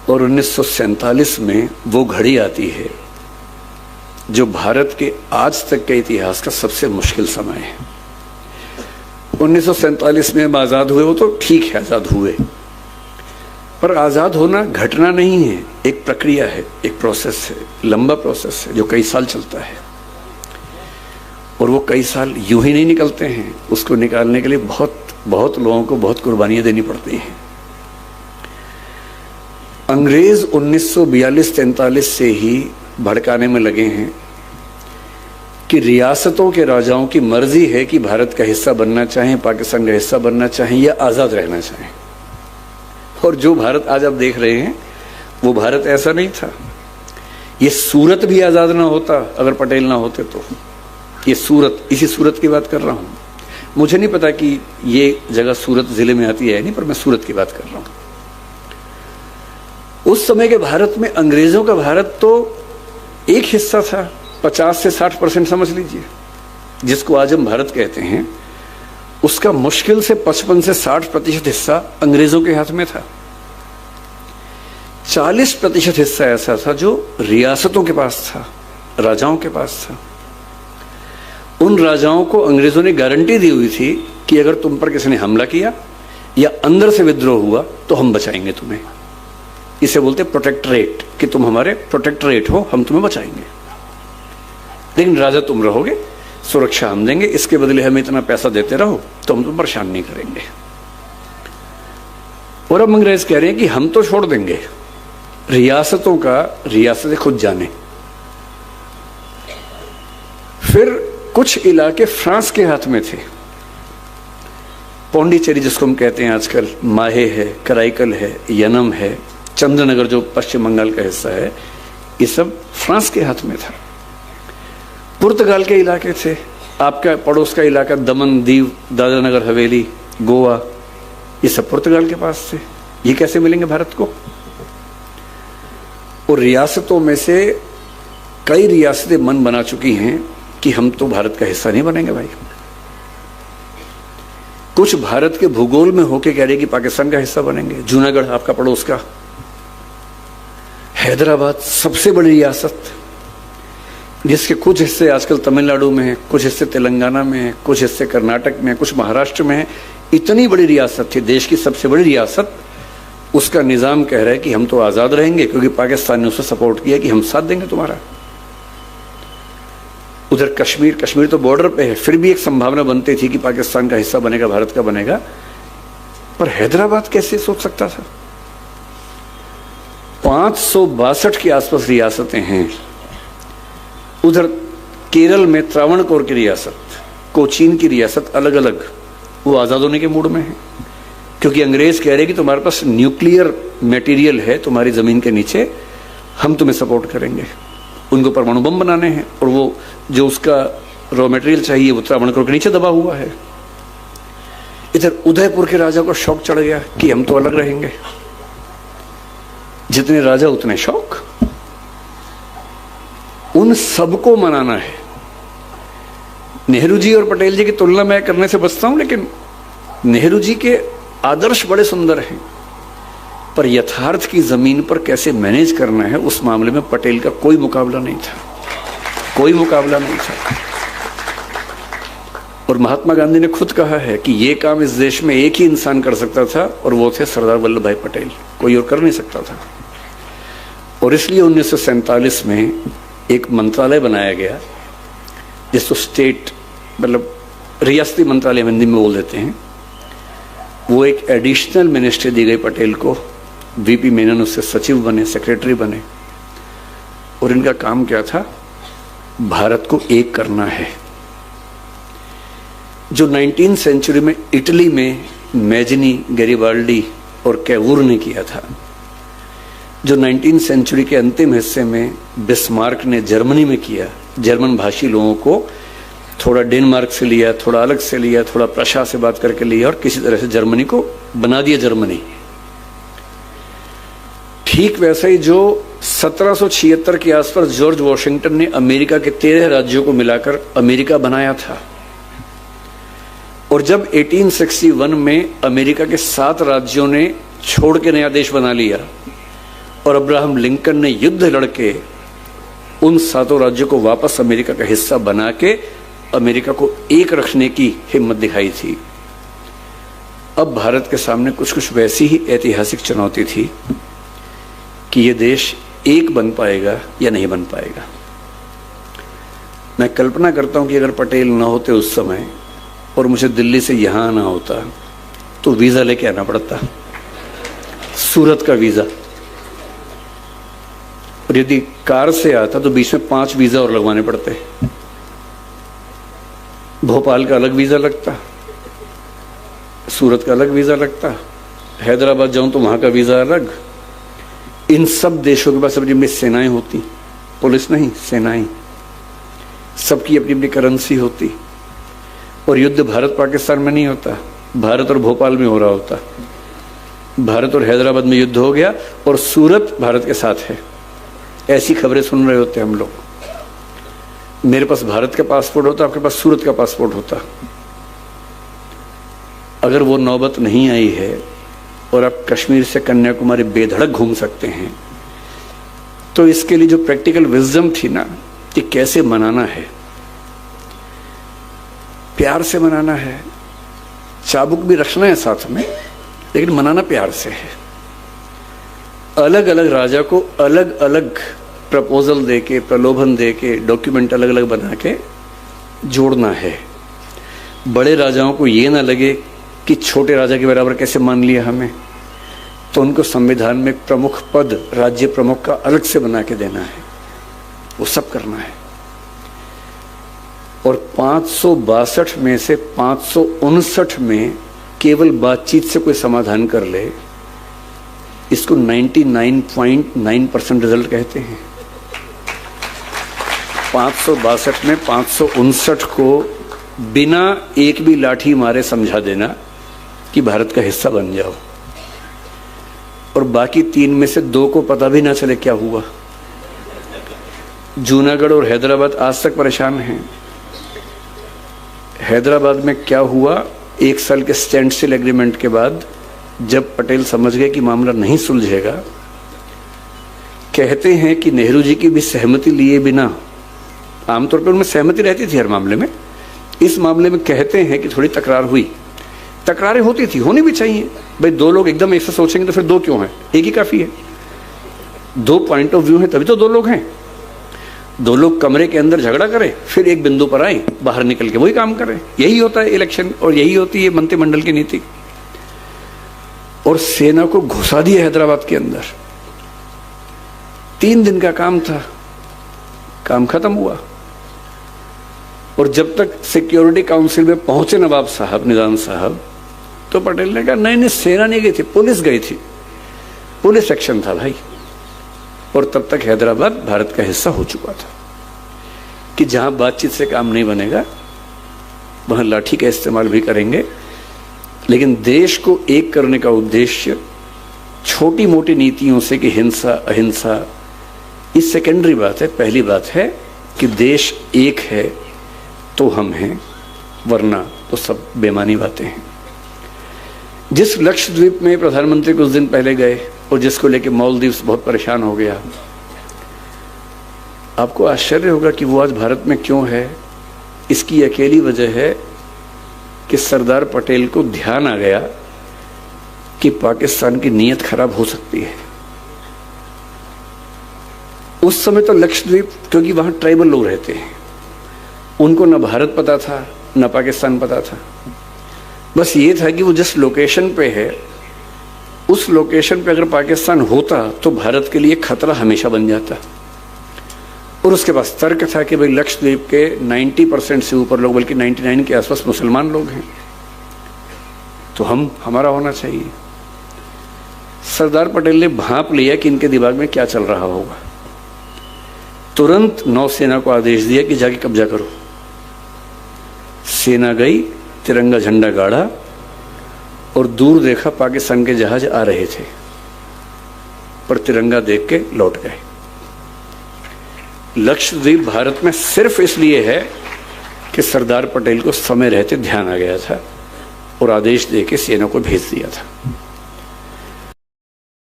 और 1947 में वो घड़ी आती है जो भारत के आज तक के इतिहास का सबसे मुश्किल समय है। 1947 में हम आज़ाद हुए, वो तो ठीक है आज़ाद हुए, पर आज़ाद होना घटना नहीं है, एक प्रक्रिया है, एक प्रोसेस है, लंबा प्रोसेस है जो कई साल चलता है। और वो कई साल यूं ही नहीं निकलते हैं, उसको निकालने के लिए बहुत लोगों को बहुत कुर्बानियां देनी पड़ती हैं। अंग्रेज 1942-43 से ही भड़काने में लगे हैं कि रियासतों के राजाओं की मर्जी है कि भारत का हिस्सा बनना चाहें, पाकिस्तान का हिस्सा बनना चाहें या आज़ाद रहना चाहें। और जो भारत आज आप देख रहे हैं वो भारत ऐसा नहीं था। ये सूरत भी आज़ाद ना होता अगर पटेल ना होते तो। ये सूरत, इसी सूरत की बात कर रहा हूँ। मुझे नहीं पता कि ये जगह सूरत जिले में आती है नहीं, पर मैं सूरत की बात कर रहा हूँ। उस समय के भारत में अंग्रेजों का भारत तो एक हिस्सा था, 50 से 60% समझ लीजिए, जिसको आज हम भारत कहते हैं। उसका मुश्किल से 55 से 60% हिस्सा अंग्रेजों के हाथ में था। 40% हिस्सा ऐसा था जो रियासतों के पास था, राजाओं के पास था। उन राजाओं को अंग्रेजों ने गारंटी दी हुई थी कि अगर तुम पर किसी ने हमला किया या अंदर से विद्रोह हुआ तो हम बचाएंगे तुम्हें। इसे बोलते प्रोटेक्टरेट, कि तुम हमारे प्रोटेक्टरेट हो, हम तुम्हें बचाएंगे, लेकिन राजा तुम रहोगे, सुरक्षा हम देंगे, इसके बदले हमें इतना पैसा देते रहो तो हम तुम परेशान नहीं करेंगे। और अब अंग्रेज कह रहे हैं कि हम तो छोड़ देंगे, रियासतों का रियासतें खुद जाने। फिर कुछ इलाके फ्रांस के हाथ में थे, पौंडीचेरी जिसको हम कहते हैं आजकल, माहे है, कराईकल है, यनम है, चंद्रनगर जो पश्चिम बंगाल का हिस्सा है, ये सब फ्रांस के हाथ में था। पुर्तगाल के इलाके थे, आपका पड़ोस का इलाका दमन, दीव, दादरा नगर हवेली, गोवा, ये सब पुर्तगाल के पास थे। ये कैसे मिलेंगे भारत को? और रियासतों में से कई रियासतें मन बना चुकी हैं कि हम तो भारत का हिस्सा नहीं बनेंगे भाई। कुछ भारत के भूगोल में होके कह रहे कि पाकिस्तान का हिस्सा बनेंगे। जूनागढ़ आपका पड़ोस का, हैदराबाद सबसे बड़ी रियासत, जिसके कुछ हिस्से आजकल तमिलनाडु में है, कुछ हिस्से तेलंगाना में है, कुछ हिस्से कर्नाटक में है, कुछ महाराष्ट्र में है। इतनी बड़ी रियासत थी, देश की सबसे बड़ी रियासत। उसका निजाम कह रहा है कि हम तो आज़ाद रहेंगे क्योंकि पाकिस्तान ने उसे सपोर्ट किया कि हम साथ देंगे तुम्हारा। उधर कश्मीर तो बॉर्डर पे है, फिर भी एक संभावना बनती थी कि पाकिस्तान का हिस्सा बनेगा, भारत का बनेगा। पर हैदराबाद कैसे सोच सकता था? 562 के आसपास रियासतें हैं। उधर केरल में त्रावणकोर की रियासत, कोचीन की रियासत, अलग अलग, वो आज़ाद होने के मूड में है क्योंकि अंग्रेज कह रहे कि तुम्हारे पास न्यूक्लियर मटेरियल है तुम्हारी ज़मीन के नीचे, हम तुम्हें सपोर्ट करेंगे। उनको परमाणु बम बनाने हैं और वो जो उसका रॉ मटेरियल चाहिए वो त्रावणकोर के नीचे दबा हुआ है। इधर उदयपुर के राजा को शौक चढ़ गया कि हम तो अलग रहेंगे। जितने राजा उतने शौक। उन सबको मनाना है। नेहरू जी और पटेल जी की तुलना मैं करने से बचता हूं, लेकिन नेहरू जी के आदर्श बड़े सुंदर हैं, पर यथार्थ की जमीन पर कैसे मैनेज करना है उस मामले में पटेल का कोई मुकाबला नहीं था, कोई मुकाबला नहीं था। और महात्मा गांधी ने खुद कहा है कि यह काम इस देश में एक ही इंसान कर सकता था और वो थे सरदार वल्लभ भाई पटेल, कोई और कर नहीं सकता था। और इसलिए 1947 में एक मंत्रालय बनाया गया जिसको स्टेट, मतलब रियासती मंत्रालय हिंदी में बोल देते हैं। वो एक एडिशनल मिनिस्ट्री दी गई पटेल को। वीपी मेनन उससे सचिव बने, सेक्रेटरी बने। और इनका काम क्या था? भारत को एक करना है। जो 19वीं सेंचुरी में इटली में मैजनी, गैरिबाल्डी और कैवूर ने किया था, जो 19वीं सेंचुरी के अंतिम हिस्से में बिस्मार्क ने जर्मनी में किया, जर्मन भाषी लोगों को थोड़ा डेनमार्क से लिया, थोड़ा अलग से लिया, थोड़ा प्रशा से बात करके लिया और किसी तरह से जर्मनी को बना दिया जर्मनी। ठीक वैसा ही जो 1776 के आसपास जॉर्ज वॉशिंगटन ने अमेरिका के 13 राज्यों को मिलाकर अमेरिका बनाया था। और जब 1861 में अमेरिका के 7 राज्यों ने छोड़ के नया देश बना लिया और अब्राहम लिंकन ने युद्ध लड़के उन 7 राज्यों को वापस अमेरिका का हिस्सा बना के अमेरिका को एक रखने की हिम्मत दिखाई थी। अब भारत के सामने कुछ कुछ वैसी ही ऐतिहासिक चुनौती थी कि यह देश एक बन पाएगा या नहीं बन पाएगा। मैं कल्पना करता हूं कि अगर पटेल ना होते उस समय और मुझे दिल्ली से यहां आना होता तो वीजा लेके आना पड़ता, सूरत का वीजा। और यदि कार से आता तो बीच में 5 वीजा और लगवाने पड़ते। भोपाल का अलग वीजा लगता, सूरत का अलग वीजा लगता, हैदराबाद जाऊं तो वहां का वीजा अलग। इन सब देशों के पास अपनी अपनी सेनाएं होती, पुलिस नहीं सेनाएं, सबकी अपनी अपनी करेंसी होती। और युद्ध भारत पाकिस्तान में नहीं होता, भारत और भोपाल में हो रहा होता। भारत और हैदराबाद में युद्ध हो गया और सूरत भारत के साथ है, ऐसी खबरें सुन रहे होते हम लोग। मेरे पास भारत का पासपोर्ट होता, आपके पास सूरत का पासपोर्ट होता। अगर वो नौबत नहीं आई है और आप कश्मीर से कन्याकुमारी बेधड़क घूम सकते हैं, तो इसके लिए जो प्रैक्टिकल विजडम थी ना कि कैसे मनाना है, प्यार से मनाना है, चाबुक भी रखना है साथ में, लेकिन मनाना प्यार से है। अलग अलग राजा को अलग अलग प्रपोजल देके, प्रलोभन देके, डॉक्यूमेंट अलग अलग बना के जोड़ना है। बड़े राजाओं को ये ना लगे कि छोटे राजा के बराबर कैसे मान लिया हमें, तो उनको संविधान में प्रमुख पद राज्य प्रमुख का अलग से बना के देना है, वो सब करना है। और 562 में से 559 में केवल बातचीत से कोई समाधान कर ले, इसको 99.9% रिजल्ट कहते हैं। 562 में 559 को बिना एक भी लाठी मारे समझा देना कि भारत का हिस्सा बन जाओ, और बाकी 3 में से 2 को पता भी ना चले क्या हुआ। जूनागढ़ और हैदराबाद आज तक परेशान हैं। हैदराबाद में क्या हुआ, 1 साल के स्टैंड स्टिल एग्रीमेंट के बाद जब पटेल समझ गए कि मामला नहीं सुलझेगा, कहते हैं कि नेहरू जी की भी सहमति लिए बिना, आमतौर पर उनमें सहमति रहती थी हर मामले में, इस मामले में कहते हैं कि थोड़ी तकरार हुई। तकरारें होती थी, होनी भी चाहिए भाई। 2 लोग एकदम ऐसा सोचेंगे तो फिर 2 क्यों हैं, एक ही काफी है। 2 पॉइंट ऑफ व्यू है तभी तो 2 लोग हैं। 2 लोग कमरे के अंदर झगड़ा करें, फिर एक बिंदु पर आए, बाहर निकल के वही काम करें। यही होता है इलेक्शन, और यही होती है मंत्रिमंडल की नीति। और सेना को घुसा दिया हैदराबाद के अंदर। 3 दिन का काम था, काम खत्म हुआ। और जब तक सिक्योरिटी काउंसिल में पहुंचे नवाब साहब, निजाम साहब, तो पटेल ने कहा नहीं नहीं, सेना नहीं गई थी, पुलिस गई थी, पुलिस एक्शन था भाई। और तब तक हैदराबाद भारत का हिस्सा हो चुका था कि जहां बातचीत से काम नहीं बनेगा वहां लाठी का इस्तेमाल भी करेंगे। लेकिन देश को एक करने का उद्देश्य छोटी मोटी नीतियों से कि हिंसा अहिंसा, ये सेकेंडरी बात है। पहली बात है कि देश एक है तो हम हैं, वरना तो सब बेमानी बातें हैं। जिस लक्षद्वीप में प्रधानमंत्री कुछ दिन पहले गए और जिसको लेके मालदीव्स बहुत परेशान हो गया, आपको आश्चर्य होगा कि वो आज भारत में क्यों है। इसकी अकेली वजह है कि सरदार पटेल को ध्यान आ गया कि पाकिस्तान की नीयत खराब हो सकती है। उस समय तो लक्षद्वीप, क्योंकि वहां ट्राइबल लोग रहते हैं, उनको न भारत पता था न पाकिस्तान पता था। बस ये था कि वो जिस लोकेशन पे है, उस लोकेशन पे अगर पाकिस्तान होता तो भारत के लिए खतरा हमेशा बन जाता। और उसके पास तर्क था कि भाई लक्षद्वीप के 90% से ऊपर लोग, बल्कि 99 के आसपास मुसलमान लोग हैं, तो हमारा होना चाहिए। सरदार पटेल ने भांप लिया कि इनके दिमाग में क्या चल रहा होगा। तुरंत नौसेना को आदेश दिया कि जाके कब्जा करो। सेना गई, तिरंगा झंडा गाड़ा और दूर देखा पाकिस्तान के जहाज आ रहे थे, पर तिरंगा देख के लौट गए। लक्षद्वीप भारत में सिर्फ इसलिए है कि सरदार पटेल को समय रहते ध्यान आ गया था और आदेश देके सेना को भेज दिया था।